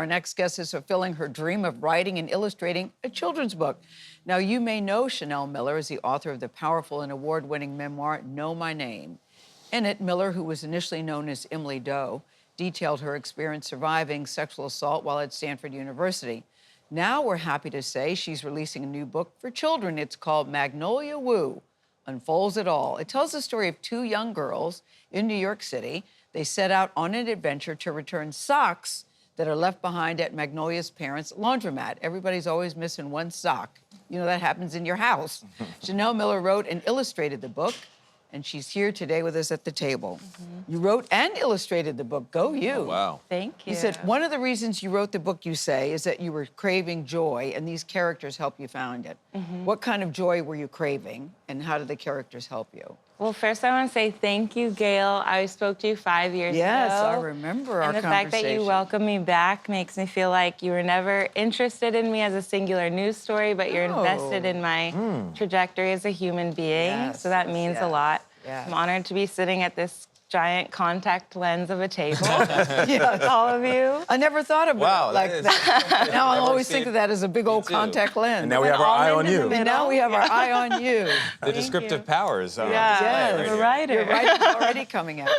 Our next guest is fulfilling her dream of writing and illustrating a children's book. Now, you may know Chanel Miller as the author of the powerful and award-winning memoir, Know My Name. In it, Miller, who was initially known as Emily Doe, detailed her experience surviving sexual assault while at Stanford University. Now we're happy to say she's releasing a new book for children. It's called Magnolia Woo, Unfolds It All. It tells the story of two young girls in New York City. They set out on an adventure to return socks that are left behind at Magnolia's parents' laundromat. Everybody's always missing one sock. You know, that happens in your house. Chanel Miller wrote and illustrated the book, and she's here today with us at the table. You wrote and illustrated the book. Go you. Oh, wow. Thank you. You said one of the reasons you wrote the book, you say, is that you were craving joy, and these characters help you find it. What kind of joy were you craving, and how did the characters help you? Well, first I want to say thank you, Gayle. I spoke to you 5 years ago. Yes, I remember our conversation. And the fact that you conversation. welcome me back makes me feel like you were never interested in me as a singular news story, but you're invested in my trajectory as a human being. Yes, so that means a lot. yes. I'm honored to be sitting at this giant contact lens of a table with all of you. I never thought of Wow, it like that. Now I always seen think of that as a big old too. contact lens. And now we have our eye on you. And now we have our eye on you. The descriptive powers. Yeah, Yes. the writer. Your writing's already coming out.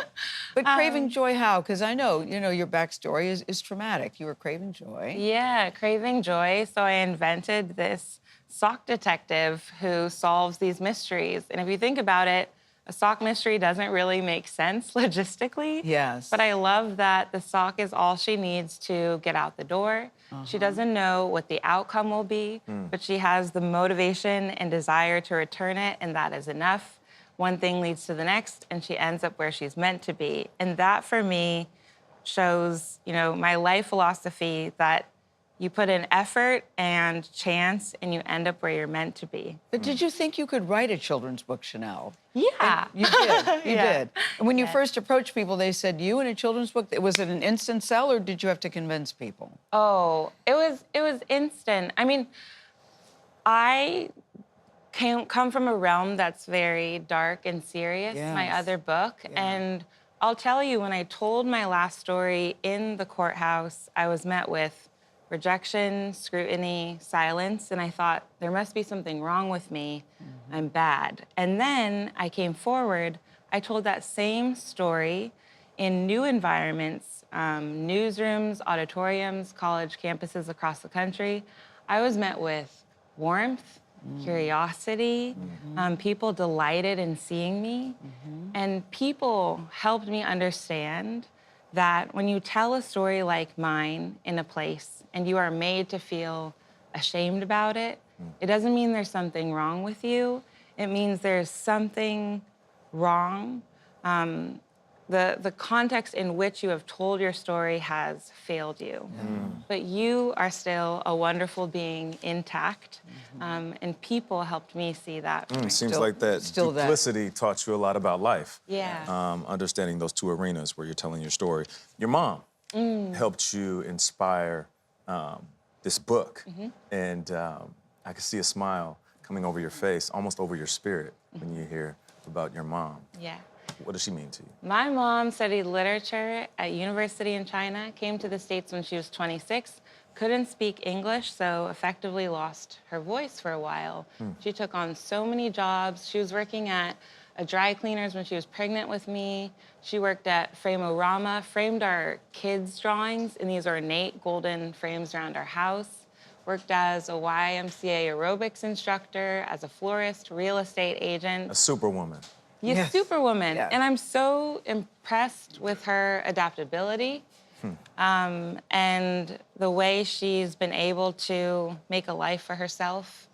But craving joy, how? Because I know, your backstory is traumatic. You were craving joy. Yeah, craving joy. So I invented this sock detective who solves these mysteries. And if you think about it, a sock mystery doesn't really make sense logistically. Yes. But I love that the sock is all she needs to get out the door. She doesn't know what the outcome will be, but she has the motivation and desire to return it, and that is enough. One thing leads to the next, and she ends up where she's meant to be. And that, for me, shows, my life philosophy that you put in effort and chance, and you end up where you're meant to be. But did you think you could write a children's book, Chanel? Yeah. You did. You Yeah. did. And when you first approached people, they said, you in a children's book? Was it an instant sell, or did you have to convince people? Oh, it was instant. I mean, I come from a realm that's very dark and serious, my Yes. other book. Yeah. And I'll tell you, when I told my last story in the courthouse, I was met with rejection, scrutiny, silence, and I thought, there must be something wrong with me. I'm bad. And then I came forward, I told that same story in new environments, newsrooms, auditoriums, college campuses across the country. I was met with warmth, curiosity, people delighted in seeing me, and people helped me understand that when you tell a story like mine in a place and you are made to feel ashamed about it, it doesn't mean there's something wrong with you. It means there's something wrong. The context in which you have told your story has failed you. But you are still a wonderful being, intact, and people helped me see that. Seems like that still that. duplicity taught you a lot about life. Yeah. Understanding those two arenas where you're telling your story. Your mom helped you inspire this book. And I could see a smile coming over your face, almost over your spirit, when you hear about your mom. Yeah. What does she mean to you? My mom studied literature at university in China, came to the States when she was 26, couldn't speak English, so effectively lost her voice for a while. She took on so many jobs. She was working at a dry cleaners when she was pregnant with me. She worked at Frame-O-Rama, framed our kids' drawings in these ornate golden frames around our house. Worked as a YMCA aerobics instructor, as a florist, real estate agent. A superwoman. Yes, superwoman. Yeah. And I'm so impressed with her adaptability and the way she's been able to make a life for herself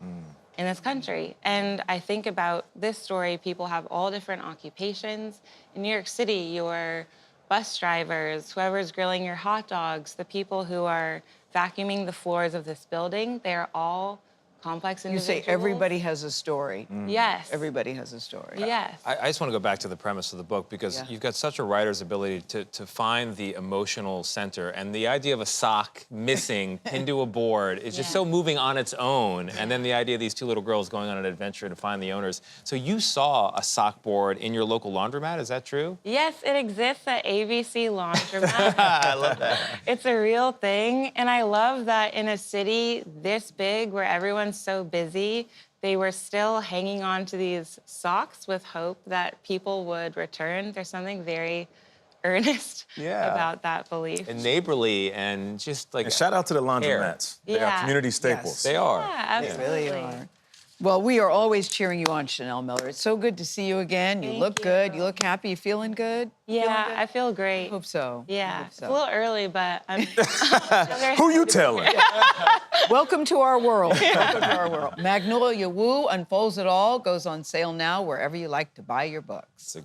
in this country. And I think about this story, people have all different occupations. In New York City, your bus drivers, whoever's grilling your hot dogs, the people who are vacuuming the floors of this building, they're all complex You individuals. say everybody has a story. Yes. Everybody has a story. Yes. I just want to go back to the premise of the book because Yeah. you've got such a writer's ability to find the emotional center. And the idea of a sock missing pinned to a board is just Yeah. so moving on its own. And then the idea of these two little girls going on an adventure to find the owners. So you saw a sock board in your local laundromat, is that true? Yes, it exists at ABC Laundromat. I love that. It's a real thing, and I love that in a city this big where everyone's so busy, they were still hanging on to these socks with hope that people would return. There's something very earnest Yeah. about that belief. And neighborly and just like And shout out to the laundromats. They are Yeah. community staples. they are. Yeah, absolutely. Really are. Well, we are always cheering you on, Chanel Miller. It's so good to see you again. You Thank look good. you. You look happy. You feeling good? Yeah, I feel great. I hope so. I Yeah, hope it's so. a little early, but I'm very Who you telling? Welcome to our world. Welcome to our world. Magnolia Woo Unfolds It All goes on sale now wherever you like to buy your books.